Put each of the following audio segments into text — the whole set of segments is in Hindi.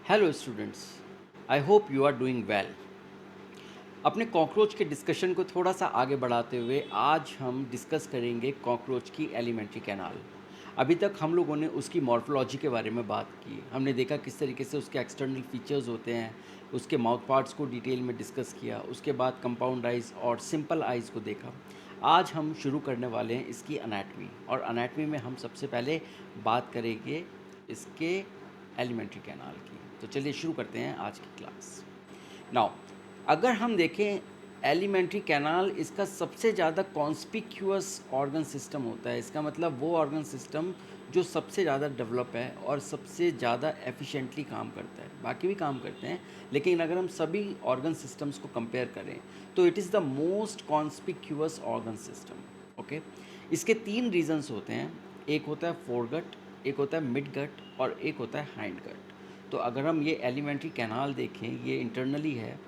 Hello students, I hope you are doing well. अपने कॉकरोच के डिस्कशन को थोड़ा सा आगे बढ़ाते हुए आज हम डिस्कस करेंगे कॉकरोच की एलिमेंट्री कैनाल। अभी तक हम लोगों ने उसकी मॉर्फोलॉजी के बारे में बात की। हमने देखा किस तरीके से उसके एक्सटर्नल फीचर्स होते हैं, उसके माउथ पार्ट्स को डिटेल में डिस्कस किया, उसके बाद कंपाउंड आइज़ और सिंपल आइज़ को देखा। आज हम शुरू करने वाले हैं इसकी अनैटमी, और अनैटमी में हम सबसे पहले बात करेंगे इसके एलिमेंट्री कैनाल की। तो चलिए शुरू करते हैं आज की क्लास। नाउ अगर हम देखें एलिमेंट्री कैनाल, इसका सबसे ज़्यादा कॉन्स्पिक्यूअस ऑर्गन सिस्टम होता है। इसका मतलब वो ऑर्गन सिस्टम जो सबसे ज़्यादा डेवलप है और सबसे ज़्यादा एफिशिएंटली काम करता है। बाकी भी काम करते हैं, लेकिन अगर हम सभी ऑर्गन सिस्टम्स को कंपेयर करें तो it is the most conspicuous organ system. Okay, इसके तीन रीजंस होते हैं। एक होता है फोरगट, एक होता है मिडगट और एक होता है हाइंडगट। तो अगर हम ये एलिमेंट्री कैनाल देखें, ये इंटरनली है।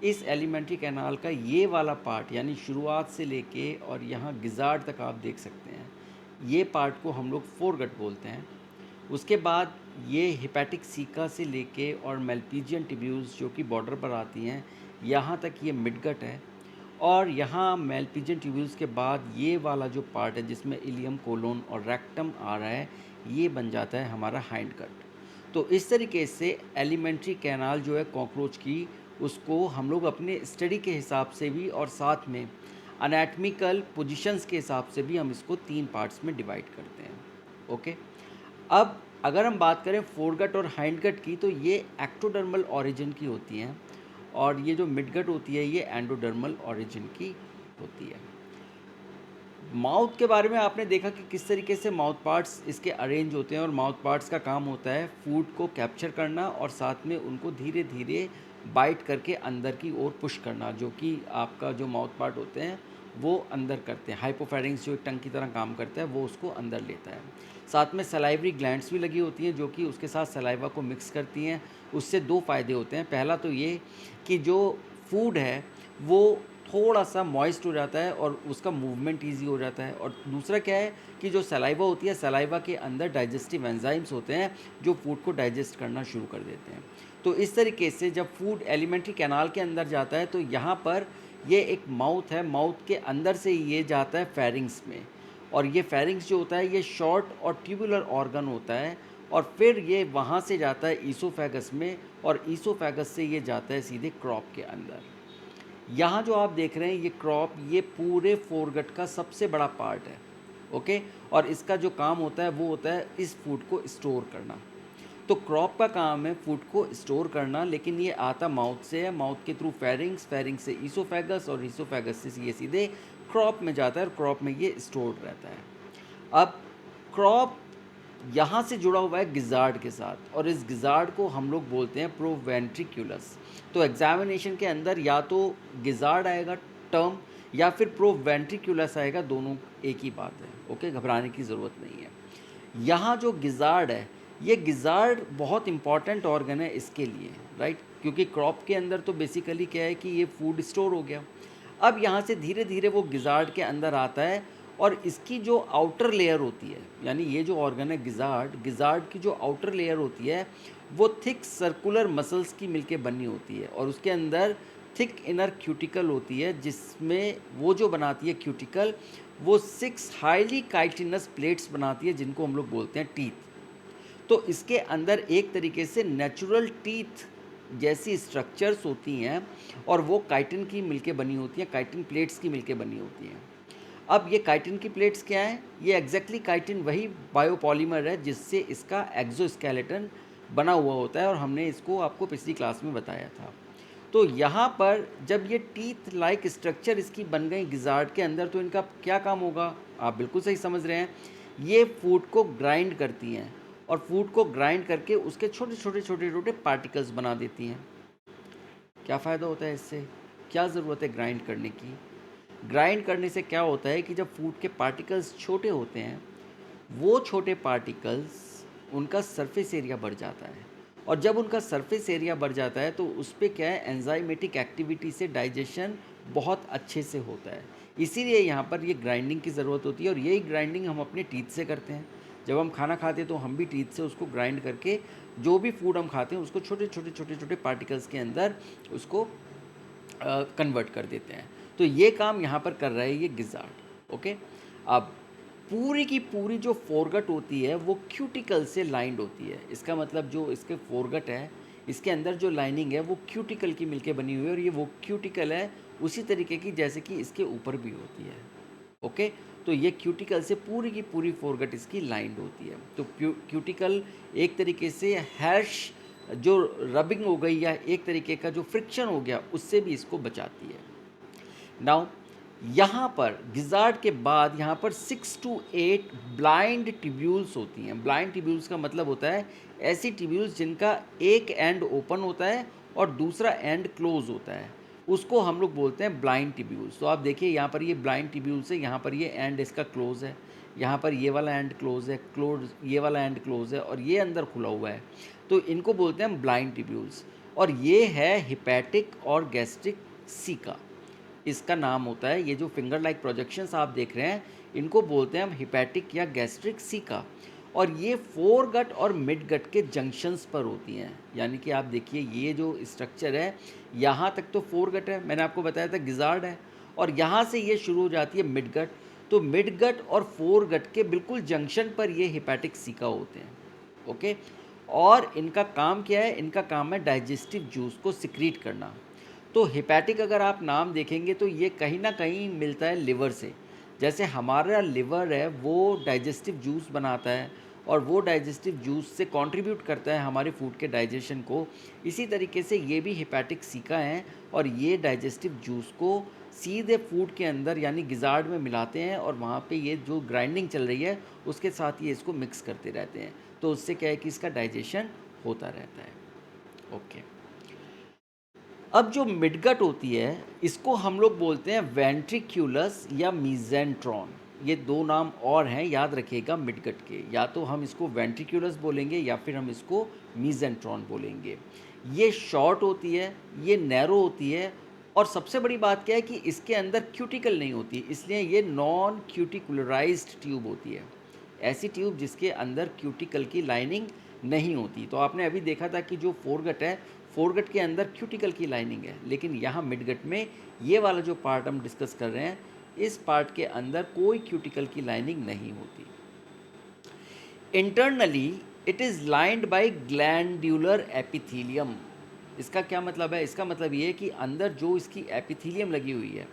इस एलिमेंट्री कैनाल का ये वाला पार्ट यानी शुरुआत से लेके और यहाँ गिजार्ड तक आप देख सकते हैं, ये पार्ट को हम लोग फोरगट बोलते हैं। उसके बाद ये हिपैटिक सीका से लेके और मेल्पीजियन टिब्यूल्स जो कि बॉर्डर पर आती हैं, यहाँ तक ये मिडगट है। और यहाँ मेल्पीजियन ट्यूब्यूल्स के बाद ये वाला जो पार्ट है जिसमें इलियम, कोलोन और रेक्टम आ रहा है, ये बन जाता है हमारा हाइंडगट। तो इस तरीके से एलिमेंट्री कैनाल जो है कॉकरोच की, उसको हम लोग अपने स्टडी के हिसाब से भी और साथ में अनैटमिकल पोजीशंस के हिसाब से भी हम इसको तीन पार्ट्स में डिवाइड करते हैं। ओके, अब अगर हम बात करें फोरगट और हाइंडगट की, तो ये एक्टोडर्मल ऑरिजिन की होती हैं और ये जो मिडगट होती है ये एंडोडर्मल ऑरिजिन की होती है। माउथ के बारे में आपने देखा कि किस तरीके से माउथ पार्ट्स इसके अरेंज होते हैं, और माउथ पार्ट्स का काम होता है फूड को कैप्चर करना और साथ में उनको धीरे धीरे बाइट करके अंदर की ओर पुश करना, जो कि आपका जो माउथ पार्ट होते हैं वो अंदर करते हैं। हाइपोफेरिंक्स जो एक टंग की तरह काम करता है वो उसको अंदर लेता है। साथ में सलाइवरी ग्लैंड्स भी लगी होती हैं जो कि उसके साथ सलाइवा को मिक्स करती हैं। उससे दो फ़ायदे होते हैं। पहला तो ये कि जो फूड है वो थोड़ा सा मॉइस्ट हो जाता है और उसका मूवमेंट इजी हो जाता है, और दूसरा क्या है कि जो सलाइवा होती है, सलाइवा के अंदर डाइजेस्टिव एंजाइम्स होते हैं जो फूड को डाइजेस्ट करना शुरू कर देते हैं। तो इस तरीके से जब फूड एलिमेंट्री कैनाल के अंदर जाता है तो यहाँ पर ये एक माउथ है, माउथ के अंदर से ये जाता है फेरिंग्स में, और ये फेरिंग्स जो होता है ये शॉर्ट और ट्यूबुलर ऑर्गन होता है, और फिर ये वहाँ से जाता है ईसोफेगस में, और ईसोफेगस से ये जाता है सीधे क्रॉप के अंदर। यहाँ जो आप देख रहे हैं ये क्रॉप, ये पूरे फोरगट का सबसे बड़ा पार्ट है। ओके, और इसका जो काम होता है वो होता है इस फूड को स्टोर करना। तो क्रॉप का काम है फूड को स्टोर करना, लेकिन ये आता माउथ से है, माउथ के थ्रू फेरिंग्स, फेरिंग्स से ईसोफेगस और ईसोफेगस से ये सीधे क्रॉप में जाता है और क्रॉप में ये स्टोर्ड रहता है। अब क्रॉप यहाँ से जुड़ा हुआ है गिजार्ड के साथ, और इस गिजार्ड को हम लोग बोलते हैं प्रोवेंट्रिक्यूलस। तो एग्जामिनेशन के अंदर या तो गिजार्ड आएगा टर्म या फिर प्रोवेंट्रिक्यूलस आएगा, दोनों एक ही बात है। ओके, घबराने की ज़रूरत नहीं है। यहाँ जो गिजार्ड है, ये गिजार्ड बहुत इंपॉर्टेंट ऑर्गन है इसके लिए, राइट, क्योंकि क्रॉप के अंदर तो बेसिकली क्या है कि ये फूड स्टोर हो गया। अब यहाँ से धीरे धीरे वो गिजार्ड के अंदर आता है, और इसकी जो आउटर लेयर होती है, यानी ये जो ऑर्गन है गिजार्ड, गिजार्ड की जो आउटर लेयर होती है वो थिक सर्कुलर मसल्स की मिलके बनी होती है, और उसके अंदर थिक इनर क्यूटिकल होती है, जिसमें वो जो बनाती है क्यूटिकल, वो 6 हाईली काइटिनस प्लेट्स बनाती है जिनको हम लोग बोलते हैं टीथ। तो इसके अंदर एक तरीके से नेचुरल टीथ जैसी स्ट्रक्चर्स होती हैं, और वो काइटिन की मिलके बनी होती हैं, काइटिन प्लेट्स की मिलके बनी होती हैं। अब ये काइटिन की प्लेट्स क्या हैं? ये एग्जैक्टली काइटिन वही बायोपॉलीमर है जिससे इसका एक्सोस्केलेटन बना हुआ होता है, और हमने इसको आपको पिछली क्लास में बताया था। तो यहाँ पर जब ये टीथ लाइक स्ट्रक्चर इसकी बन गई गिजार्ड के अंदर, तो इनका क्या काम होगा? आप बिल्कुल सही समझ रहे हैं। ये फूड को ग्राइंड करती हैं, और फूड को ग्राइंड करके उसके छोटे छोटे छोटे छोटे पार्टिकल्स बना देती हैं। क्या फ़ायदा होता है इससे? क्या ज़रूरत है ग्राइंड करने की? ग्राइंड करने से क्या होता है कि जब फूड के पार्टिकल्स छोटे होते हैं, वो छोटे पार्टिकल्स, उनका सरफेस एरिया बढ़ जाता है, और जब उनका सरफेस एरिया बढ़ जाता है तो उस पर क्या है, एंजाइमेटिक एक्टिविटी से डाइजेशन बहुत अच्छे से होता है। इसीलिए यहाँ पर ये ग्राइंडिंग की ज़रूरत होती है, और यही ग्राइंडिंग हम अपने टीथ से करते हैं। जब हम खाना खाते हैं तो हम भी टीथ से उसको ग्राइंड करके जो भी फूड हम खाते हैं उसको छोटे छोटे छोटे छोटे पार्टिकल्स के अंदर उसको कन्वर्ट कर देते हैं। तो ये काम यहाँ पर कर रहा है ये गिजार्ड। ओके, अब पूरी की पूरी जो फोरगट होती है वो क्यूटिकल से लाइंड होती है। इसका मतलब जो इसके फोरगट है इसके अंदर जो लाइनिंग है वो क्यूटिकल की मिलके बनी हुई है, और ये वो क्यूटिकल है उसी तरीके की जैसे कि इसके ऊपर भी होती है। ओके, तो ये क्यूटिकल से पूरी की पूरी फोरगट इसकी लाइंड होती है। तो क्यूटिकल एक तरीके से हैश जो रबिंग हो गई या एक तरीके का जो फ्रिक्शन हो गया उससे भी इसको बचाती है। नाउ यहाँ पर गिजार्ड के बाद यहाँ पर 6 to 8 ब्लाइंड टिब्यूल्स होती हैं। ब्लाइंड टिब्यूल्स का मतलब होता है ऐसी टिब्यूल्स जिनका एक एंड ओपन होता है और दूसरा एंड क्लोज होता है, उसको हम लोग बोलते हैं ब्लाइंड टिब्यूल्स। तो आप देखिए यहाँ पर ये ब्लाइंड टिब्यूल्स है, यहाँ पर ये एंड इसका क्लोज है, यहाँ पर ये वाला एंड क्लोज है, क्लोज ये वाला एंड क्लोज है, और ये अंदर खुला हुआ है। तो इनको बोलते हैं ब्लाइंड टिब्यूल्स। और ये है हिपैटिक और गैस्ट्रिक सीका, इसका नाम होता है। ये जो फिंगर लाइक प्रोजेक्शंस आप देख रहे हैं इनको बोलते हैं हम हिपैटिक या गैस्ट्रिक सीका, और ये फोर गट और मिड गट के जंक्शंस पर होती हैं। यानी कि आप देखिए ये जो स्ट्रक्चर है यहाँ तक तो फोर गट है, मैंने आपको बताया था गिजार्ड है, और यहाँ से ये शुरू हो जाती है मिड गट। तो मिड गट और फोर गट के बिल्कुल जंक्शन पर ये हिपैटिक सीका होते हैं। ओके, और इनका काम क्या है? इनका काम है डाइजेस्टिव जूस को सिक्रीट करना। तो हिपैटिक अगर आप नाम देखेंगे तो ये कहीं ना कहीं मिलता है लिवर से। जैसे हमारा लिवर है वो डाइजेस्टिव जूस बनाता है और वो डाइजेस्टिव जूस से कंट्रीब्यूट करता है हमारे फूड के डाइजेशन को, इसी तरीके से ये भी हिपैटिक सीका हैं और ये डाइजेस्टिव जूस को सीधे फूड के अंदर यानी गिजार्ड में मिलाते हैं, और वहाँ पे ये जो ग्राइंडिंग चल रही है उसके साथ ये इसको मिक्स करते रहते हैं। तो उससे क्या है कि इसका डाइजेशन होता रहता है। ओके, अब जो मिडगट होती है इसको हम लोग बोलते हैं वेंट्रिक्यूलस या मीजेंट्रॉन। ये दो नाम और हैं, याद रखिएगा मिडगट के। या तो हम इसको वेंट्रिक्यूलस बोलेंगे या फिर हम इसको मीजेंट्रॉन बोलेंगे। ये शॉर्ट होती है, ये नैरो होती है, और सबसे बड़ी बात क्या है कि इसके अंदर क्यूटिकल नहीं होती, इसलिए ये नॉन क्यूटिकुलराइज्ड ट्यूब होती है। ऐसी ट्यूब जिसके अंदर क्यूटिकल की लाइनिंग नहीं होती। तो आपने अभी देखा था कि जो फोरगट है, फोरगट के अंदर क्यूटिकल की लाइनिंग है, लेकिन यहाँ मिडगट में ये वाला जो पार्ट हम डिस्कस कर रहे हैं इस पार्ट के अंदर कोई क्यूटिकल की लाइनिंग नहीं होती। Internally it is lined by glandular epithelium. इसका क्या मतलब है? इसका मतलब ये है कि अंदर जो इसकी एपिथीलियम लगी हुई है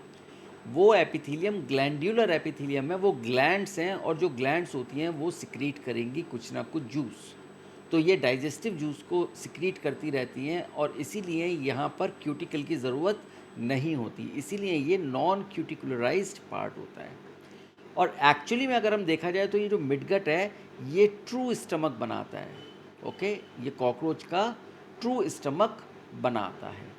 वो एपिथीलियम ग्लैंड्यूलर एपिथीलियम है, वो ग्लैंड्स हैं, और जो ग्लैंड्स होती हैं वो सिक्रीट करेंगी कुछ ना कुछ जूस। तो ये डाइजेस्टिव जूस को सिक्रीट करती रहती हैं, और इसीलिए यहाँ पर क्यूटिकल की ज़रूरत नहीं होती, इसीलिए ये नॉन क्यूटिकुलराइज्ड पार्ट होता है। और एक्चुअली में अगर हम देखा जाए तो ये जो मिडगट है ये ट्रू स्टमक बनाता है। ओके, ये कॉकरोच का ट्रू स्टमक बनाता है।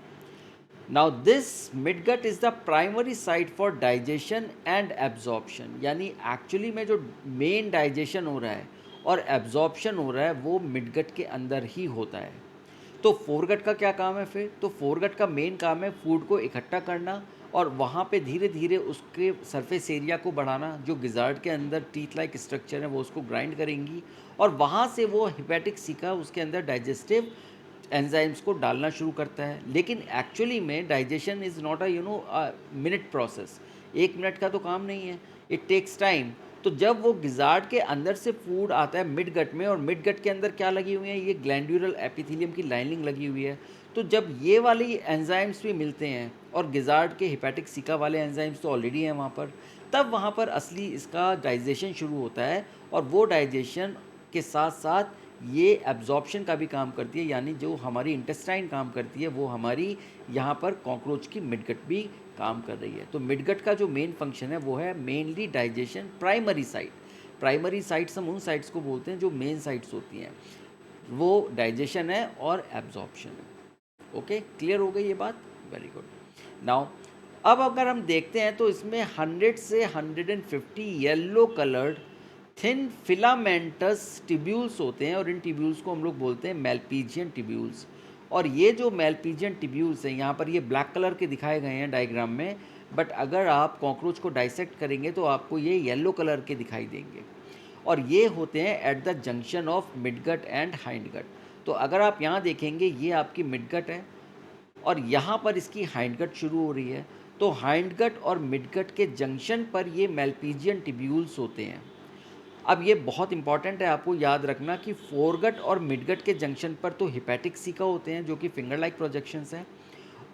Now this midgut is the primary site for digestion and absorption. यानी एक्चुअली में जो मेन डाइजेशन हो रहा है और एब्जॉर्प्शन हो रहा है वो मिडगट के अंदर ही होता है। तो फोरगट का क्या काम है फिर? तो फोरगट का मेन काम है फूड को इकट्ठा करना और वहाँ पे धीरे धीरे उसके सरफेस एरिया को बढ़ाना। जो गिजार्ड के अंदर टीथ लाइक स्ट्रक्चर है वो उसको ग्राइंड करेंगी, और वहाँ से वो हिपैटिक सीका उसके अंदर डाइजेस्टिव एंजाइम्स को डालना शुरू करता है। लेकिन एक्चुअली में digestion is not a minute process. 1 minute का तो काम नहीं है, इट टेक्स टाइम। तो जब वो गिजार्ड के अंदर से फूड आता है मिड गट में, और मिड गट के अंदर क्या लगी हुई है? ये ग्लैंड्यूलर एपिथेलियम की लाइनिंग लगी हुई है। तो जब ये वाली एंजाइम्स भी मिलते हैं और गिजार्ड के हिपैटिक सीका वाले एंजाइम्स तो ऑलरेडी हैं वहाँ पर, तब वहाँ पर असली इसका डाइजेशन शुरू होता है। और वो डाइजेशन के साथ साथ ये एब्जॉर्प्शन का भी काम करती है, यानी जो हमारी इंटेस्टाइन काम करती है वो हमारी यहाँ पर कॉकरोच की मिडगट भी काम कर रही है। तो मिडगट का जो मेन फंक्शन है वो है mainly digestion. Primary site, primary sites हम उन साइट्स को बोलते हैं जो मेन साइट्स होती हैं, वो डाइजेशन है और एब्जॉर्प्शन है। ओके, क्लियर हो गई ये बात? Very good. नाउ अब अगर हम देखते हैं तो इसमें 100 से 150 yellow coloured thin filamentous tubules होते हैं, और इन टिब्यूल्स को हम लोग बोलते हैं मेलपीजियन टिब्यूल्स। और ये जो मेलपीजियन टिब्यूल्स हैं यहाँ पर ये ब्लैक कलर के दिखाए गए हैं डायग्राम में, बट अगर आप कॉकरोच को डाइसेक्ट करेंगे तो आपको ये येलो कलर के दिखाई देंगे। और ये होते हैं at the junction of midgut and hind gut. तो अगर आप यहाँ देखेंगे ये आपकी मिडगट है और यहाँ पर इसकी हाइंड गट शुरू हो रही है। तो हाइंड गट और मिडगट के जंक्शन पर ये मेल्पीजियन टिब्यूल्स होते हैं। अब ये बहुत इंपॉर्टेंट है आपको याद रखना कि फोरगट और मिडगट के जंक्शन पर तो हिपैटिक सीका होते हैं जो कि फिंगर लाइक प्रोजेक्शंस हैं,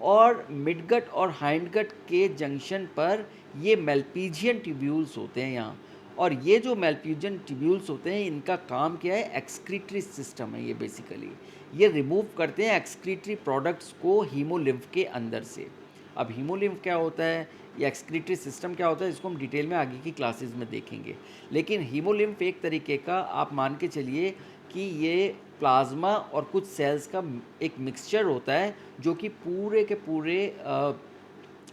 और मिडगट और हाइंडगट के जंक्शन पर ये मेल्पीजियन ट्यूब्यूल्स होते हैं यहाँ। और ये जो मेल्पीजियन ट्यूब्यूल्स होते हैं इनका काम क्या है, एक्सक्रीटरी सिस्टम है ये बेसिकली। ये रिमूव करते हैं एक्सक्रीटरी प्रोडक्ट्स को हीमोलिम्फ के अंदर से। अब हीमोलिम्फ क्या होता है या एक्सक्रीटरी सिस्टम क्या होता है इसको हम डिटेल में आगे की क्लासेस में देखेंगे। लेकिन हीमोलिम्फ एक तरीके का आप मान के चलिए कि ये प्लाज्मा और कुछ सेल्स का एक मिक्सचर होता है जो कि पूरे के पूरे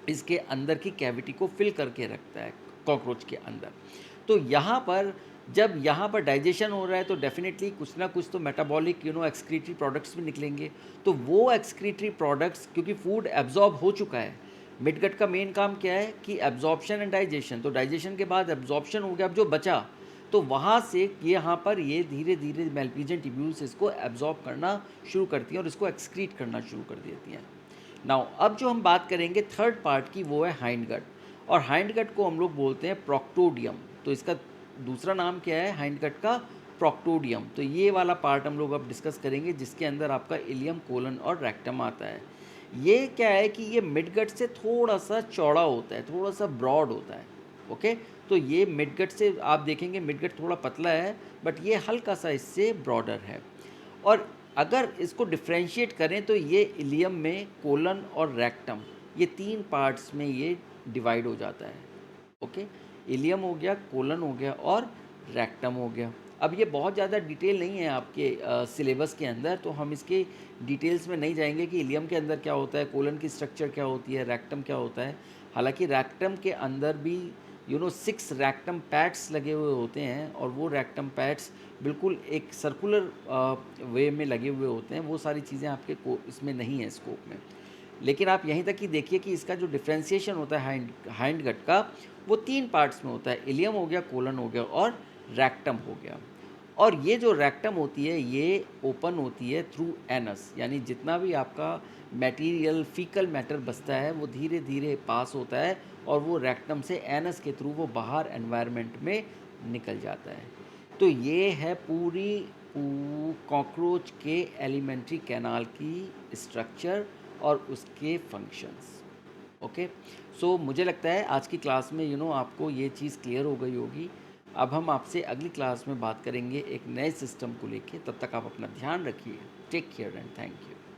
इसके अंदर की कैविटी को फिल करके रखता है कॉकरोच के अंदर। तो यहाँ पर जब यहाँ पर डाइजेशन हो रहा है तो डेफिनेटली कुछ ना कुछ तो मेटाबॉलिक एक्सक्रीटरी प्रोडक्ट्स भी निकलेंगे। तो वो एक्सक्रीटरी प्रोडक्ट्स क्योंकि फूड एब्जॉर्ब हो चुका है, मिडगट का मेन काम क्या है कि एब्जॉर्प्शन एंड डाइजेशन। तो डाइजेशन के बाद एब्जॉर्प्शन हो गया, अब जो बचा तो वहाँ से ये यहाँ पर ये धीरे धीरे मेल्पीजियन ट्यूब्यूल्स इसको एब्जॉर्ब करना शुरू करती हैं और इसको एक्सक्रीट करना शुरू कर देती हैं। नाउ अब जो हम बात करेंगे थर्ड पार्ट की वो है हाइंड गट, और हाइंड गट को हम लोग बोलते हैं प्रोक्टोडियम। तो इसका दूसरा नाम क्या है हाइंड गट का, प्रोक्टोडियम। तो ये वाला पार्ट हम लोग अब डिस्कस करेंगे जिसके अंदर आपका इलियम, कोलन और रेक्टम आता है। ये क्या है कि ये मिडगट से थोड़ा सा चौड़ा होता है, थोड़ा सा ब्रॉड होता है। ओके, तो ये मिडगट से आप देखेंगे मिडगट थोड़ा पतला है बट ये हल्का सा इससे ब्रॉडर है। और अगर इसको डिफ्रेंशिएट करें तो ये इलियम में कोलन और रेक्टम ये तीन पार्ट्स में ये डिवाइड हो जाता है। ओके, इलियम हो गया, कोलन हो गया और रेक्टम हो गया। अब ये बहुत ज़्यादा डिटेल नहीं है आपके सिलेबस के अंदर, तो हम इसके डिटेल्स में नहीं जाएंगे कि इलियम के अंदर क्या होता है, कोलन की स्ट्रक्चर क्या होती है, रेक्टम क्या होता है। हालांकि रेक्टम के अंदर भी 6 रेक्टम पैड्स लगे हुए होते हैं और वो रेक्टम पैड्स बिल्कुल एक सर्कुलर वे में लगे हुए होते हैं। वो सारी चीज़ें आपके इसमें नहीं है स्कोप में। लेकिन आप यहीं तक ही देखिए कि इसका जो डिफ्रेंसिएशन होता है हाइंड गट का वो 3 पार्ट्स में होता है, इलियम हो गया, कोलन हो गया और रेक्टम हो गया। और ये जो रेक्टम होती है ये ओपन होती है थ्रू एनस, यानी जितना भी आपका मटेरियल फीकल मैटर बचता है वो धीरे धीरे पास होता है और वो रेक्टम से एनस के थ्रू वो बाहर एनवायरनमेंट में निकल जाता है। तो ये है पूरी कॉकरोच के एलिमेंट्री कैनाल की स्ट्रक्चर और उसके फंक्शंस। ओके, सो मुझे लगता है आज की क्लास में आपको ये चीज़ क्लियर हो गई होगी। अब हम आपसे अगली क्लास में बात करेंगे एक नए सिस्टम को लेके। तब तक आप अपना ध्यान रखिए। Take care and thank you.